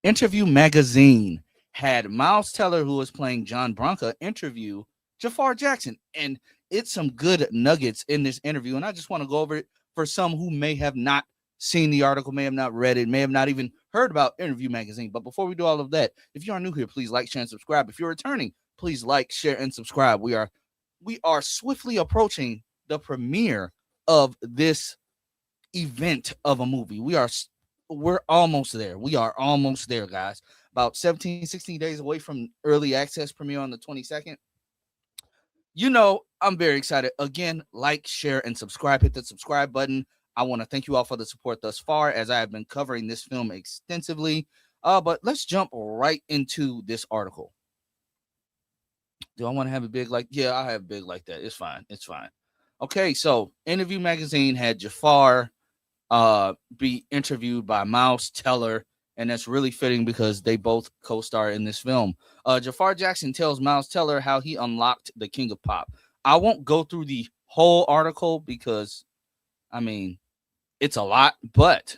Interview Magazine had Miles Teller, who was playing John Bronca, interview Jafar Jackson. And it's some good nuggets in this interview. And I just want to go over it for some who may have not seen the article, may have not read it, may have not even heard about Interview Magazine. But before we do all of that, if you are new here, please like, share, and subscribe. If you're returning, please like, share, and subscribe. We are swiftly approaching the premiere of this event of a movie. We're almost there. We are almost there, guys. About 17, 16 days away from early access premiere on the 22nd. I'm very excited. Again, like, share, and subscribe. Hit the subscribe button. I want to thank you all for the support thus far as I have been covering this film extensively. But let's jump right into this article. Do I want to have it big like? Yeah, I have big like that. It's fine. It's fine. Okay, so Interview Magazine had Jafar be interviewed by Miles Teller, and that's really fitting because they both co-star in this film. Jaafar Jackson tells Miles Teller how he unlocked the King of Pop. I won't go through the whole article because, it's a lot, but,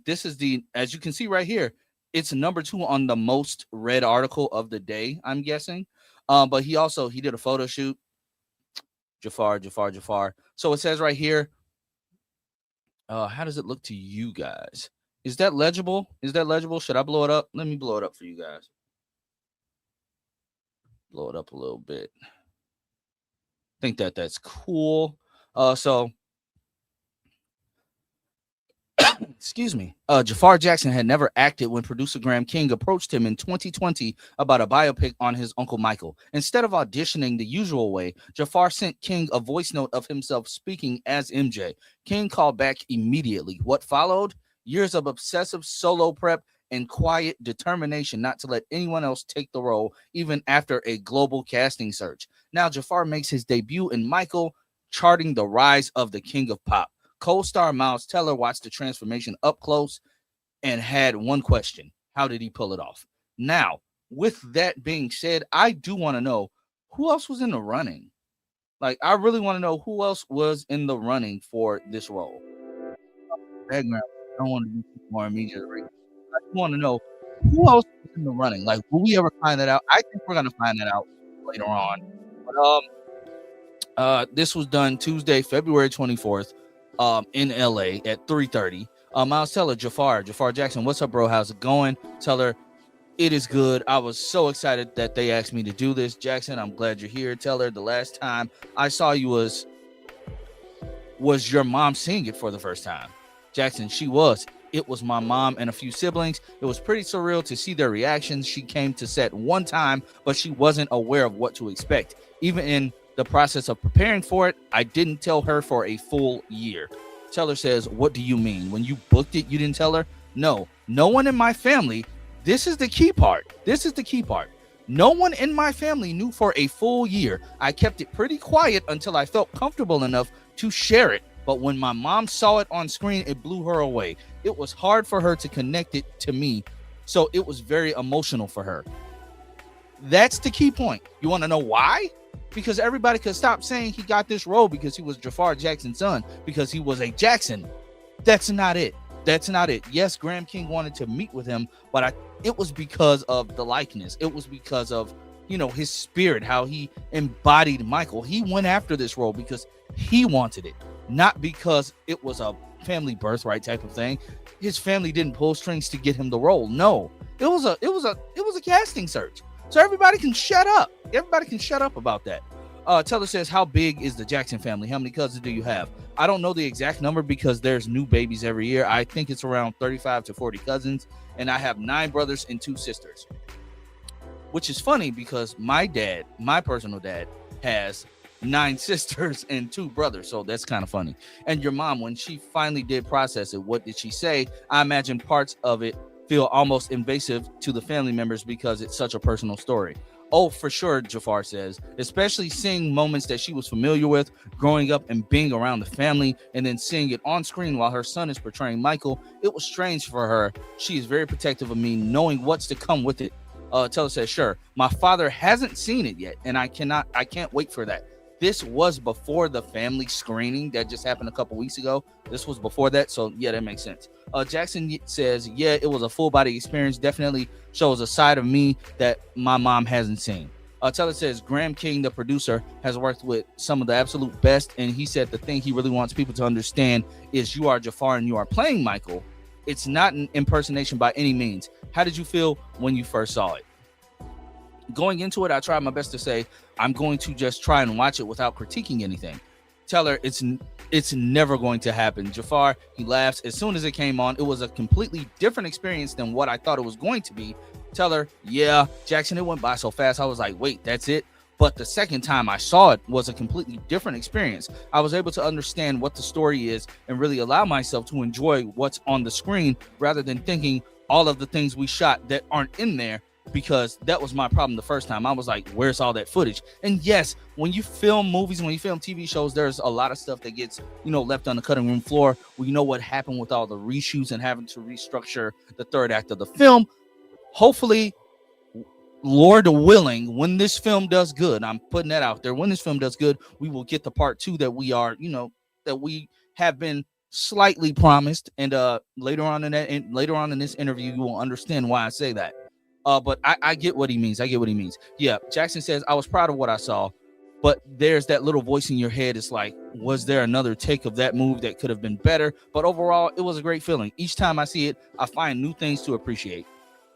this is as you can see right here, it's number 2 on the most read article of the day, I'm guessing. But he did a photo shoot. Jafar. So it says right here, how does it look to you guys? Is that legible? Should I blow it up? Let me blow it up for you guys. Blow it up a little bit. Think that's cool. Excuse me. Jaafar Jackson had never acted when producer Graham King approached him in 2020 about a biopic on his uncle Michael. Instead of auditioning the usual way, Jaafar sent King a voice note of himself speaking as MJ. King called back immediately. What followed? Years of obsessive solo prep and quiet determination not to let anyone else take the role, even after a global casting search. Now Jaafar makes his debut in Michael, charting the rise of the King of Pop. Co-star Miles Teller watched the transformation up close and had one question. How did he pull it off? Now, with that being said, I do want to know who else was in the running. I really want to know who else was in the running for this role. Background. I don't want to do more immediate. I just want to know who else was in the running. Will we ever find that out? I think we're going to find that out later on. But this was done Tuesday, February 24th. In LA at 3:30. Miles Teller, Jaafar Jackson, what's up, bro? How's it going? Teller, it is good. I was so excited that they asked me to do this. Jackson, I'm glad you're here. Teller, the last time I saw you was your mom seeing it for the first time. Jackson, she was. It was my mom and a few siblings. It was pretty surreal to see their reactions. She came to set one time, but she wasn't aware of what to expect. Even in the process of preparing for it, I didn't tell her for a full year. Teller says, what do you mean? When you booked it, you didn't tell her? No one in my family. This is the key part. No one in my family knew for a full year. I kept it pretty quiet until I felt comfortable enough to share it. But when my mom saw it on screen, it blew her away. It was hard for her to connect it to me, so it was very emotional for her. That's the key point. You want to know why? Because everybody could stop saying he got this role because he was Jaafar Jackson's son, because he was a Jackson. That's not it. Yes, Graham King wanted to meet with him, but it was because of the likeness. It was because of, his spirit, how he embodied Michael. He went after this role because he wanted it, not because it was a family birthright type of thing. His family didn't pull strings to get him the role. No, it was a casting search. So everybody can shut up. Everybody can shut up about that. Teller says, how big is the Jackson family? How many cousins do you have? I don't know the exact number because there's new babies every year. I think it's around 35 to 40 cousins. And I have 9 brothers and 2 sisters. Which is funny because my personal dad, has 9 sisters and 2 brothers. So that's kind of funny. And your mom, when she finally did process it, what did she say? I imagine parts of it feel almost invasive to the family members because it's such a personal story. Oh, for sure, Jaafar says, especially seeing moments that she was familiar with growing up and being around the family and then seeing it on screen while her son is portraying Michael. It was strange for her. She is very protective of me, knowing what's to come with it. Teller says, sure. My father hasn't seen it yet, and I can't wait for that. This was before the family screening that just happened a couple weeks ago. This was before that, so yeah, that makes sense. Jackson says, yeah, it was a full body experience. Definitely shows a side of me that my mom hasn't seen. Teller says Graham King, the producer, has worked with some of the absolute best, and he said the thing he really wants people to understand is you are Jaafar and you are playing Michael. It's not an impersonation by any means. How did you feel when you first saw it? Going into it, I tried my best to say I'm going to just try and watch it without critiquing anything. Teller, it's never going to happen. Jaafar, he laughs. As soon as it came on, it was a completely different experience than what I thought it was going to be. Teller, yeah, Jackson, it went by so fast. I was like, wait, that's it? But the second time I saw it was a completely different experience. I was able to understand what the story is and really allow myself to enjoy what's on the screen rather than thinking all of the things we shot that aren't in there, because that was my problem the first time. I was like, where's all that footage? And yes, when you film movies, when you film TV shows, there's a lot of stuff that gets, left on the cutting room floor. We know what happened with all the reshoots and having to restructure the third act of the film. Hopefully, Lord willing, when this film does good, I'm putting that out there, when this film does good, we will get the part 2 that we are, that we have been slightly promised. And later on in this interview, you will understand why I say that. But I get what he means. Yeah, Jackson says, I was proud of what I saw, but there's that little voice in your head. It's like, was there another take of that move that could have been better? But overall, it was a great feeling. Each time I see it, I find new things to appreciate.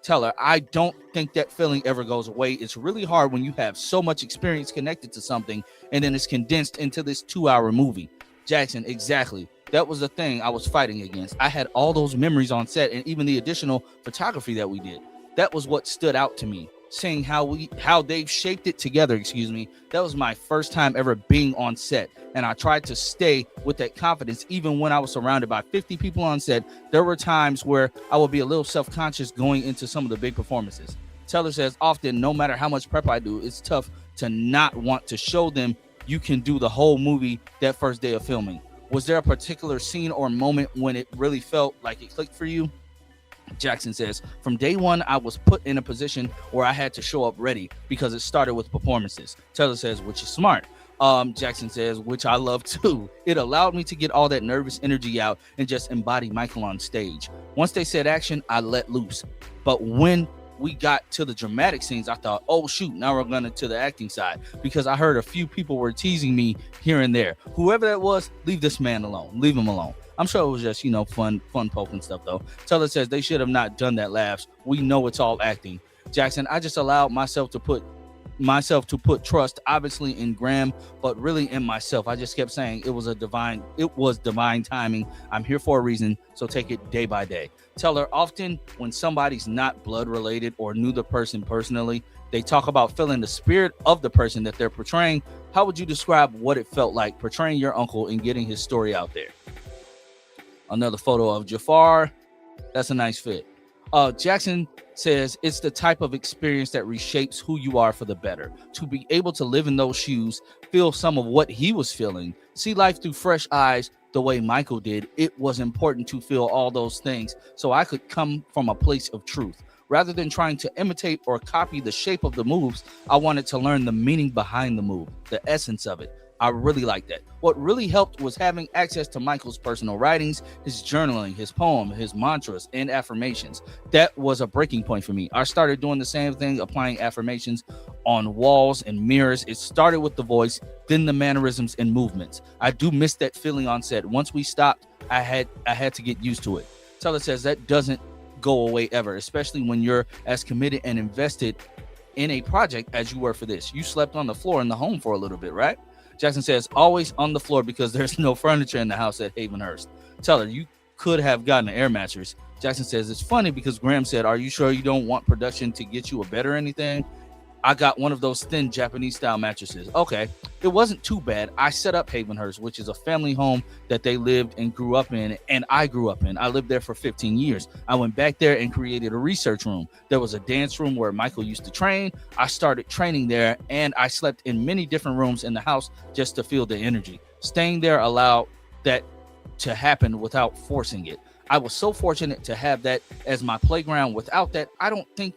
Teller, I don't think that feeling ever goes away. It's really hard when you have so much experience connected to something and then it's condensed into this 2-hour movie. Jackson, exactly. That was the thing I was fighting against. I had all those memories on set and even the additional photography that we did. That was what stood out to me. Seeing how they've shaped it together, that was my first time ever being on set. And I tried to stay with that confidence even when I was surrounded by 50 people on set. There were times where I would be a little self-conscious going into some of the big performances. Teller says, often, no matter how much prep I do, it's tough to not want to show them you can do the whole movie that first day of filming. Was there a particular scene or moment when it really felt like it clicked for you? Jackson says, from day one, I was put in a position where I had to show up ready because it started with performances. Taylor says, which is smart. Jackson says, which I love too. It allowed me to get all that nervous energy out and just embody Michael on stage. Once they said action, I let loose. But when we got to the dramatic scenes, I thought, oh shoot, now we're going to the acting side, because I heard a few people were teasing me here and there. Whoever that was, leave this man alone. Leave him alone. I'm sure it was just, fun poking stuff though. Teller says they should have not done that laughs. We know it's all acting. Jackson, I just allowed myself to put trust obviously in Graham, but really in myself. I just kept saying it was divine timing. I'm here for a reason, so take it day by day. Teller, often when somebody's not blood related or knew the person personally, they talk about feeling the spirit of the person that they're portraying. How would you describe what it felt like portraying your uncle and getting his story out there? Another photo of Jaafar. That's a nice fit. Jackson says it's the type of experience that reshapes who you are for the better. To be able to live in those shoes, feel some of what he was feeling, see life through fresh eyes the way Michael did, it was important to feel all those things so I could come from a place of truth. Rather than trying to imitate or copy the shape of the moves, I wanted to learn the meaning behind the move, the essence of it. I really like that. What really helped was having access to Michael's personal writings, his journaling, his poem, his mantras, and affirmations. That was a breaking point for me. I started doing the same thing, applying affirmations on walls and mirrors. It started with the voice, then the mannerisms and movements. I do miss that feeling on set. Once we stopped, I had to get used to it. Teller says that doesn't go away ever, especially when you're as committed and invested in a project as you were for this. You slept on the floor in the home for a little bit, right? Jackson says, always on the floor because there's no furniture in the house at Havenhurst. Teller, you could have gotten an air mattress. Jackson says, it's funny because Graham said, are you sure you don't want production to get you a bed or anything? I got one of those thin Japanese style mattresses. Okay, it wasn't too bad. I set up Havenhurst, which is a family home that they lived and grew up in, and I grew up in. I lived there for 15 years. I went back there and created a research room. There was a dance room where Michael used to train. I started training there, and I slept in many different rooms in the house just to feel the energy. Staying there allowed that to happen without forcing it. I was so fortunate to have that as my playground. Without that, I don't think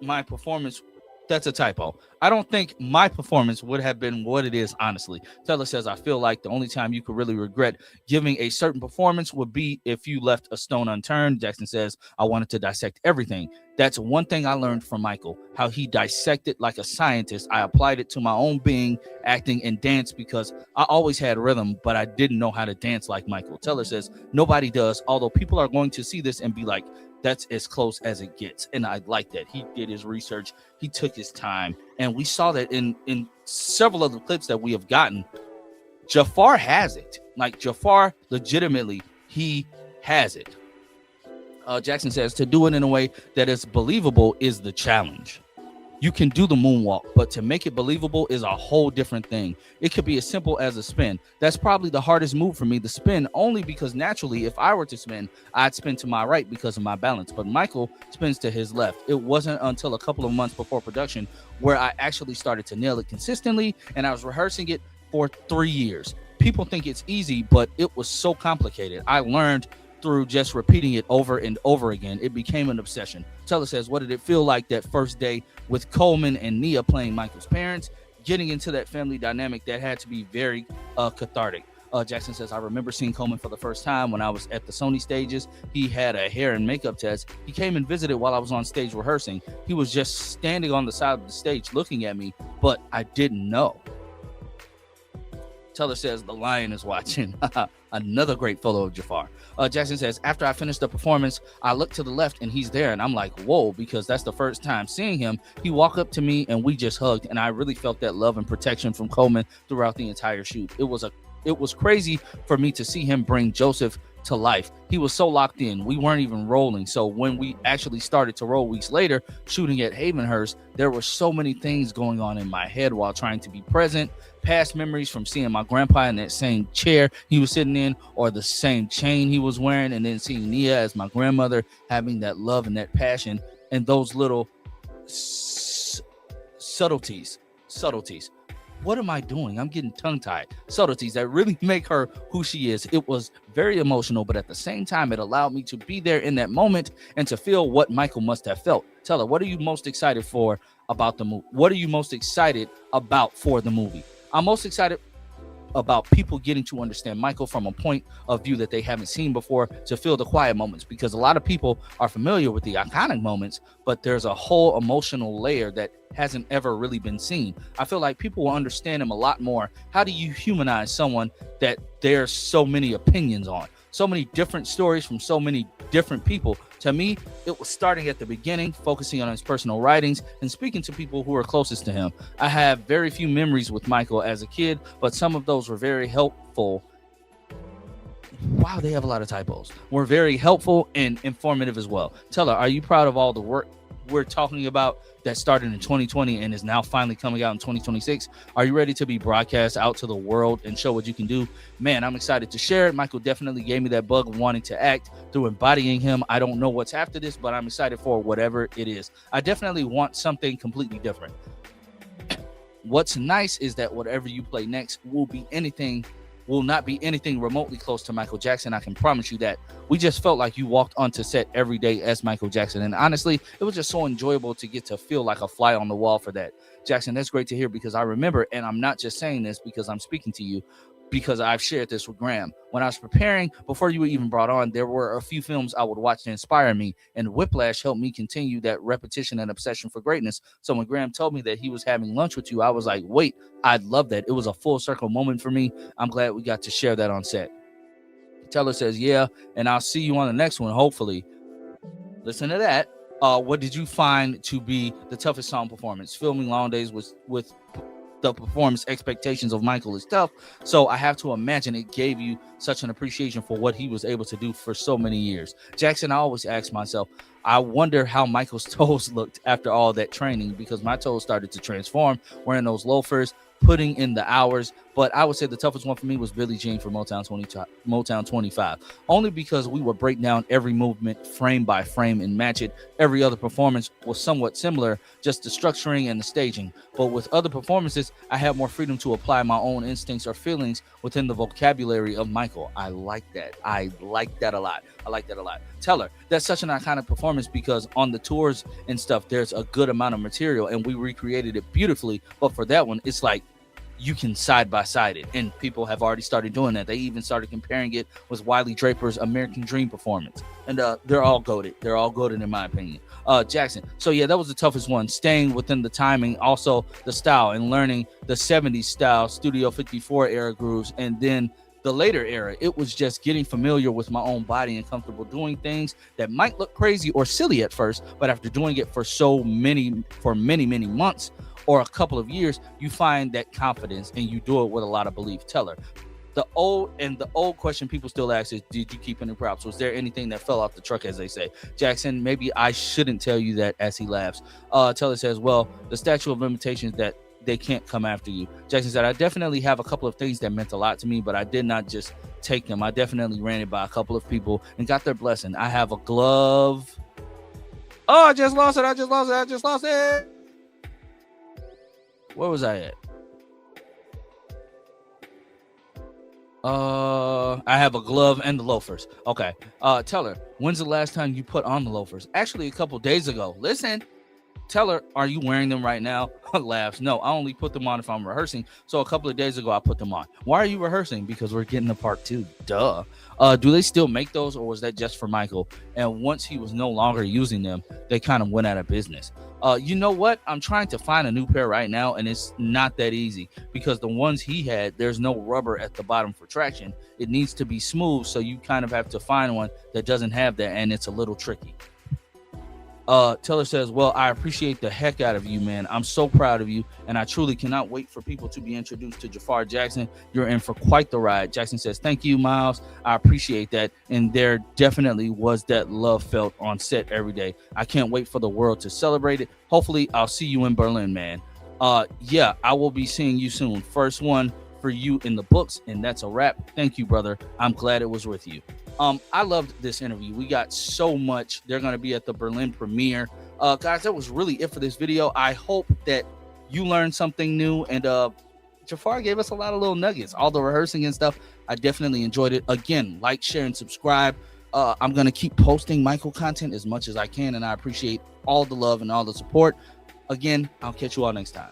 my performance, that's a typo. I don't think my performance would have been what it is, honestly. Taylor says, I feel like the only time you could really regret giving a certain performance would be if you left a stone unturned. Jackson says, I wanted to dissect everything. That's one thing I learned from Michael, how he dissected like a scientist. I applied it to my own being, acting, and dance because I always had rhythm, but I didn't know how to dance like Michael. Taylor says, nobody does, although people are going to see this and be like, that's as close as it gets. And I like that. He did his research. He took his time. And we saw that in several of the clips that we have gotten. Jaafar has it. Like, Jaafar, legitimately, he has it. Jackson says, to do it in a way that is believable is the challenge. You can do the moonwalk, but to make it believable is a whole different thing. It could be as simple as a spin. That's probably the hardest move for me, the spin, only because naturally, if I were to spin, I'd spin to my right because of my balance. But Michael spins to his left. It wasn't until a couple of months before production where I actually started to nail it consistently, and I was rehearsing it for 3 years. People think it's easy, but it was so complicated. I learned through just repeating it over and over again. It became an obsession. Teller says, what did it feel like that first day with Coleman and Nia playing Michael's parents? Getting into that family dynamic, that had to be very cathartic. Jackson says, I remember seeing Coleman for the first time when I was at the Sony stages. He had a hair and makeup test. He came and visited while I was on stage rehearsing. He was just standing on the side of the stage looking at me, but I didn't know. Teller says, the lion is watching. Another great photo of Jaafar. Jackson says, after I finished the performance, I look to the left and he's there. And I'm like, whoa, because that's the first time seeing him. He walked up to me and we just hugged. And I really felt that love and protection from Coleman throughout the entire shoot. It was crazy for me to see him bring Joseph to life. He was so locked in. We weren't even rolling. So when we actually started to roll weeks later, shooting at Havenhurst, there were so many things going on in my head while trying to be present. Past memories from seeing my grandpa in that same chair he was sitting in, or the same chain he was wearing, and then seeing Nia as my grandmother, having that love and that passion, and those little subtleties. What am I doing? I'm getting tongue-tied. Subtleties that really make her who she is. It was very emotional, but at the same time, it allowed me to be there in that moment and to feel what Michael must have felt. Tell her, what are you most excited for about the movie? What are you most excited about for the movie? I'm most excited about people getting to understand Michael from a point of view that they haven't seen before, to feel the quiet moments, because a lot of people are familiar with the iconic moments, but there's a whole emotional layer that hasn't ever really been seen. I feel like people will understand him a lot more. How do you humanize someone that there's so many opinions on, so many different stories from so many different people? To me, it was starting at the beginning, focusing on his personal writings and speaking to people who are closest to him. I have very few memories with Michael as a kid, but some of those were very helpful. Wow, they have a lot of typos. Were very helpful and informative as well. Teller, are you proud of all the work we're talking about that started in 2020 and is now finally coming out in 2026? Are you ready to be broadcast out to the world and show what you can do? Man, I'm excited to share it. Michael definitely gave me that bug of wanting to act through embodying him. I don't know what's after this, but I'm excited for whatever it is. I definitely want something completely different. What's nice is that whatever you play next will not be anything remotely close to Michael Jackson. I can promise you that. We just felt like you walked onto set every day as Michael Jackson. And honestly, it was just so enjoyable to get to feel like a fly on the wall for that. Jackson, that's great to hear, because I remember, and I'm not just saying this because I'm speaking to you, because I've shared this with Graham. When I was preparing, before you were even brought on, there were a few films I would watch to inspire me, and Whiplash helped me continue that repetition and obsession for greatness. So when Graham told me that he was having lunch with you, I was like, wait, I'd love that. It was a full circle moment for me. I'm glad we got to share that on set. Teller says, yeah, and I'll see you on the next one, hopefully. Listen to that. What did you find to be the toughest song performance? Filming Long Days with the performance expectations of Michael is tough, so I have to imagine it gave you such an appreciation for what he was able to do for so many years. Jackson, I always ask myself, I wonder how Michael's toes looked after all that training, because my toes started to transform, wearing those loafers, putting in the hours, But I would say the toughest one for me was Billie Jean for Motown 25, only because we would break down every movement frame by frame and match it. Every other performance was somewhat similar, just the structuring and the staging. But with other performances, I had more freedom to apply my own instincts or feelings within the vocabulary of Michael. I like that. I like that a lot. Teller, that's such an iconic performance because on the tours and stuff, there's a good amount of material and we recreated it beautifully. But for that one, it's like you can side by side it, and people have already started doing that. They even started comparing it with Wiley Draper's American Dream performance, and they're all goated. They're all goated in my opinion. Jackson. So yeah, that was the toughest one. Staying within the timing, also the style, and learning the 70s style, Studio 54 era grooves, and then the later era. It was just getting familiar with my own body and comfortable doing things that might look crazy or silly at first, but after doing it for many months or a couple of years, you find that confidence and you do it with a lot of belief. Teller. The old question people still ask is, did you keep any props? Was there anything that fell off the truck, as they say? Jackson, maybe I shouldn't tell you that, as he laughs. Teller says, well, the statute of limitations that they can't come after you. Jackson said, I definitely have a couple of things that meant a lot to me, but I did not just take them. I definitely ran it by a couple of people and got their blessing. I have a glove. Oh, I just lost it. Where was I at? I have a glove and the loafers. Okay. Teller, when's the last time you put on the loafers? Actually, a couple days ago. Listen, Teller, are you wearing them right now? Laughs. No, I only put them on if I'm rehearsing. So a couple of days ago, I put them on. Why are you rehearsing? Because we're getting to part 2. Duh. Do they still make those, or was that just for Michael? And once he was no longer using them, they kind of went out of business. You know what? I'm trying to find a new pair right now, and it's not that easy because the ones he had, there's no rubber at the bottom for traction. It needs to be smooth, so you kind of have to find one that doesn't have that, and it's a little tricky. Teller says, well, I appreciate the heck out of you, man. I'm so proud of you, and I truly cannot wait for people to be introduced to Jaafar Jackson. You're in for quite the ride. Jackson says, thank you, Miles. I appreciate that, and there definitely was that love felt on set every day. I can't wait for the world to celebrate it. Hopefully, I'll see you in Berlin, man. Yeah, I will be seeing you soon. First one for you in the books, and that's a wrap. Thank you, brother. I'm glad it was with you. I loved this interview. We got so much. They're going to be at the Berlin premiere. Guys, that was really it for this video. I hope that you learned something new, and Jaafar gave us a lot of little nuggets. All the rehearsing and stuff, I definitely enjoyed it. Again, like, share, and subscribe. I'm going to keep posting Michael content as much as I can, and I appreciate all the love and all the support. Again, I'll catch you all next time.